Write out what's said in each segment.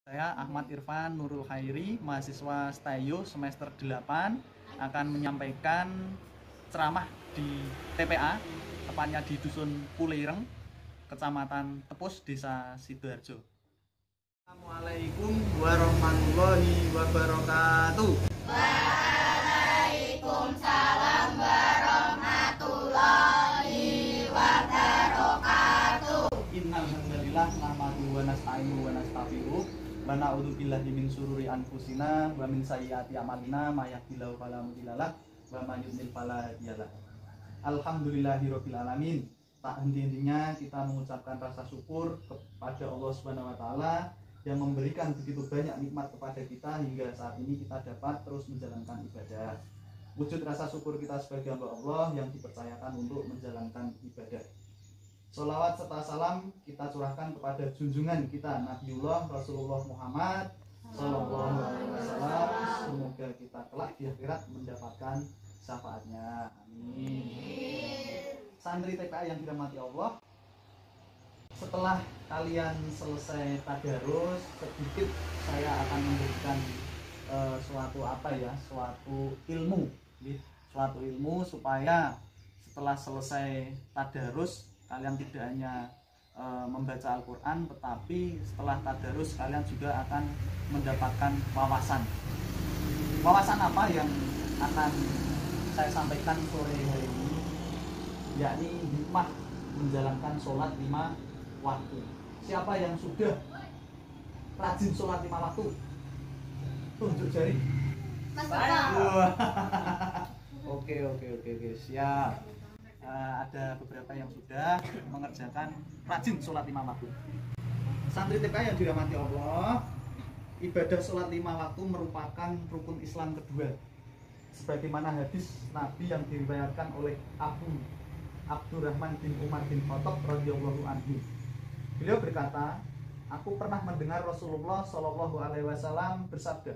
Saya Ahmad Irfan Nurul Khairi, mahasiswa STAYO semester 8, akan menyampaikan ceramah di TPA, tepatnya di Dusun Puleireng, Kecamatan Tepus, Desa Sidoarjo. Assalamualaikum warahmatullahi wabarakatuh. Waalaikumsalam warahmatullahi wabarakatuh. Innal hamdalillah nahmaduhu wa nasta'inuhu wa nastaghfiruh wa na'udzu billahi min syururi anfusina wa min sayyiati a'malina may yahdihillahu fala mudhillalah wa may yudhlil fala hadiyalah. Alhamdulillahirabbil alamin. Tak henti-hentinya kita mengucapkan rasa syukur kepada Allah Subhanahu wa taala yang memberikan begitu banyak nikmat kepada kita hingga saat ini kita dapat terus menjalankan ibadah. Wujud rasa syukur kita sebagai hamba Allah yang dipercayakan untuk menjalankan ibadah. Sholawat serta salam kita curahkan kepada junjungan kita Nabiullah Rasulullah Muhammad Sallallahu Alaihi Wasallam. Semoga kita kelak di akhirat mendapatkan syafaatnya. Amin. Santri TPA yang dirahmati Allah, setelah kalian selesai tadarus, sedikit saya akan memberikan suatu ilmu supaya setelah selesai tadarus kalian tidak hanya membaca Al-Quran, tetapi setelah tadarus kalian juga akan mendapatkan wawasan. Wawasan apa yang akan saya sampaikan sore hari ini? Yakni hikmah menjalankan sholat 5 waktu. Siapa yang sudah rajin sholat 5 waktu? Tunjuk jari. Mas Oke, siap. Ada beberapa yang sudah mengerjakan rajin sholat 5 waktu. Santri TPA yang dirahmati Allah, ibadah sholat 5 waktu merupakan rukun Islam kedua, sebagaimana hadis Nabi yang diriwayatkan oleh Abu Abdurrahman bin Umar bin Khattab radhiyallahu anhu. Beliau berkata, aku pernah mendengar Rasulullah Shallallahu Alaihi Wasallam bersabda,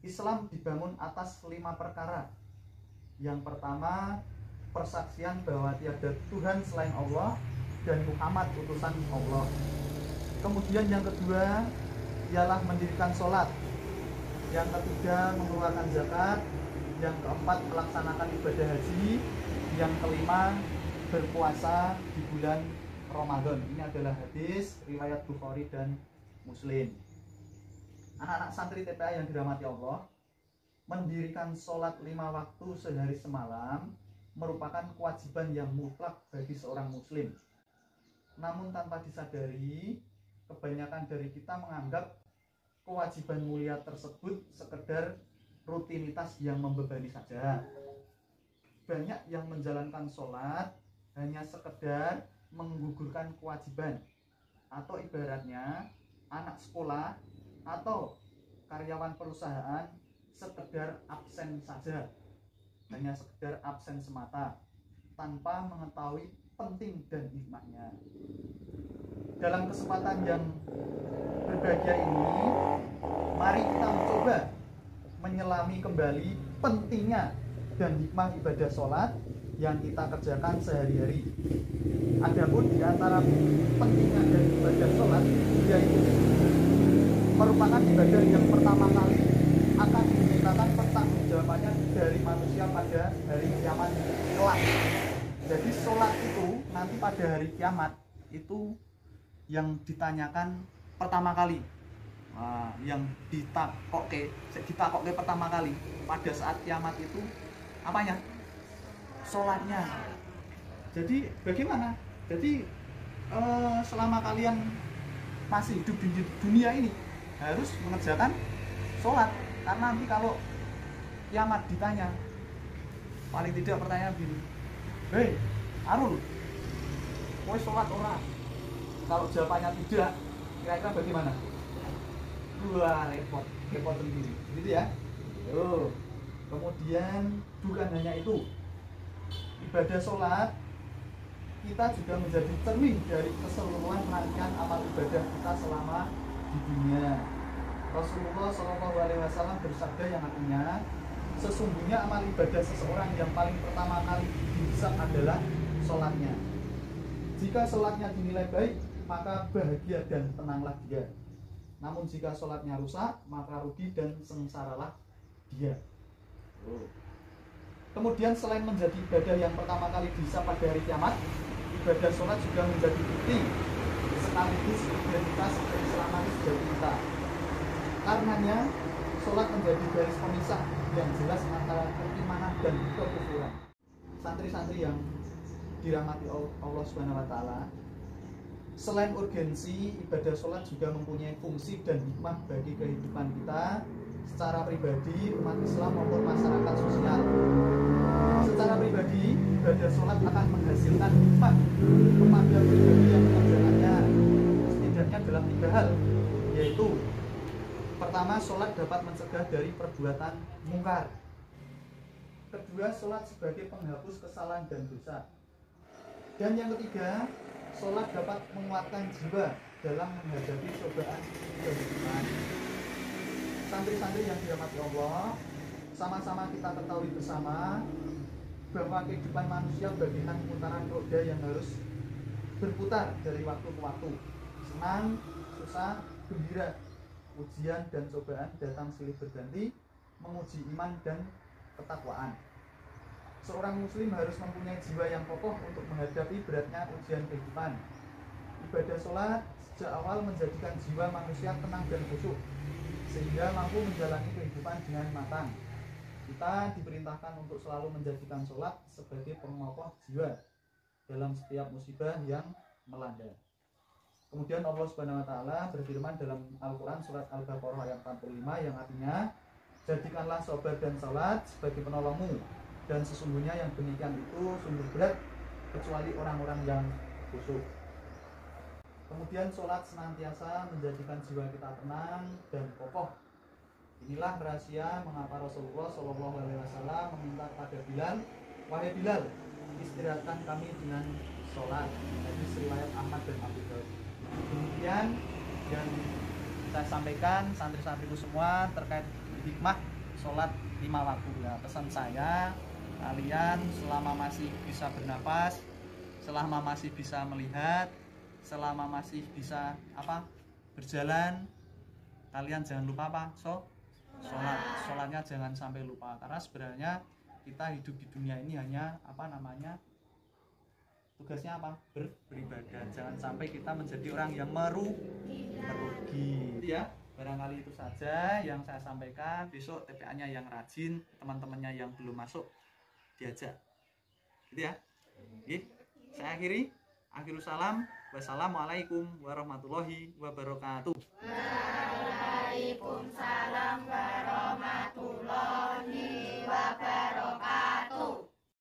Islam dibangun atas 5 perkara. Yang pertama, persaksian bahwa tiada Tuhan selain Allah dan Muhammad utusan Allah. Kemudian yang kedua ialah mendirikan sholat. Yang ketiga mengeluarkan zakat. Yang keempat melaksanakan ibadah haji. Yang kelima berpuasa di bulan Ramadan. Ini adalah hadis riwayat Bukhari dan Muslim. Anak-anak santri TPA yang dirahmati Allah, mendirikan sholat 5 waktu sehari semalam merupakan kewajiban yang mutlak bagi seorang muslim. Namun tanpa disadari, kebanyakan dari kita menganggap kewajiban mulia tersebut sekedar rutinitas yang membebani saja. Banyak yang menjalankan sholat hanya sekedar menggugurkan kewajiban, atau ibaratnya anak sekolah atau karyawan perusahaan sekedar absen saja, hanya sekedar absen semata tanpa mengetahui penting dan hikmahnya. Dalam kesempatan yang berbahagia ini, mari kita mencoba menyelami kembali pentingnya dan hikmah ibadah sholat yang kita kerjakan sehari-hari. Adapun di antara pentingnya dan ibadah sholat, yaitu merupakan ibadah yang pertama kali akan dimintakan pertanggungjawabannya dari manusia pada hari kiamat kelak. Jadi sholat itu nanti pada hari kiamat itu yang ditanyakan pertama kali. Yang ditakoke pertama kali pada saat kiamat itu apanya? Sholatnya. Jadi bagaimana? Jadi selama kalian masih hidup di dunia ini harus mengerjakan sholat, karena nanti kalau kiamat ditanya, paling tidak pertanyaan gini, hei Arul, mau sholat orang? Kalau jawabannya tidak, kira-kira bagaimana? Wah, repot sendiri, gitu ya. Kemudian bukan hanya itu, ibadah sholat kita juga menjadi cermin dari keseluruhan rangkaian amal ibadah kita selama di dunia. Rasulullah Shallallahu Alaihi Wasallam bersabda yang artinya, sesungguhnya amal ibadah seseorang yang paling pertama kali dihisab adalah sholatnya. Jika sholatnya dinilai baik, maka bahagia dan tenanglah dia. Namun jika sholatnya rusak, maka rugi dan sengsaralah dia. Kemudian selain menjadi ibadah yang pertama kali bisa pada hari kiamat, ibadah sholat juga menjadi bukti sekaligus identitas keislaman sejati kita. Karenanya, sholat menjadi garis pemisah yang jelas antara keimanan dan kekufuran. Santri-santri yang dirahmati Allah Subhanahu wa taala, selain urgensi, ibadah sholat juga mempunyai fungsi dan hikmah bagi kehidupan kita secara pribadi, umat Islam maupun masyarakat sosial. Secara pribadi, ibadah sholat akan menghasilkan hikmah kepada pribadi yang mengerjakannya, setidaknya dalam 3 hal, yaitu pertama, sholat dapat mencegah dari perbuatan mungkar. Kedua, sholat sebagai penghapus kesalahan dan dosa. Dan yang ketiga, sholat dapat menguatkan jiwa dalam menghadapi cobaan kehidupan. Santri-santri yang dirahmati Allah, sama-sama kita ketahui bersama bahwa kehidupan manusia bagaikan putaran roda yang harus berputar dari waktu ke waktu. Senang, susah, gembira, ujian dan cobaan datang silih berganti menguji iman dan ketakwaan. Seorang muslim harus mempunyai jiwa yang kokoh untuk menghadapi beratnya ujian kehidupan. Ibadah sholat sejak awal menjadikan jiwa manusia tenang dan khusyuk, sehingga mampu menjalani kehidupan dengan matang. Kita diperintahkan untuk selalu menjadikan sholat sebagai pengokoh jiwa dalam setiap musibah yang melanda. Kemudian Allah Subhanahu wa taala berfirman dalam Al-Qur'an surat Al-Baqarah ayat 45 yang artinya, jadikanlah sabar dan salat sebagai penolongmu, dan sesungguhnya yang demikian itu sungguh berat kecuali orang-orang yang khusyuk. Kemudian sholat senantiasa menjadikan jiwa kita tenang dan kokoh. Inilah rahasia mengapa Rasulullah SAW meminta kepada Bilal, wahai Bilal, istirahatkan kami dengan sholat. Hadis riwayat Ahmad dan Abu Daud. Kemudian yang saya sampaikan santri-santriku semua terkait hikmah sholat 5 waktu. Ya, pesan saya, kalian selama masih bisa bernapas, selama masih bisa melihat, selama masih bisa berjalan, kalian jangan lupa sholatnya jangan sampai lupa, karena sebenarnya kita hidup di dunia ini hanya tugasnya beribadah. Jangan sampai kita menjadi orang yang merugi. Ya, barangkali itu saja yang saya sampaikan. Besok TPA-nya yang rajin, teman-temannya yang belum masuk diajak, gitu ya. Oke, saya akhiri. Akhirus salam. Wassalamualaikum warahmatullahi wabarakatuh. Waalaikumsalam.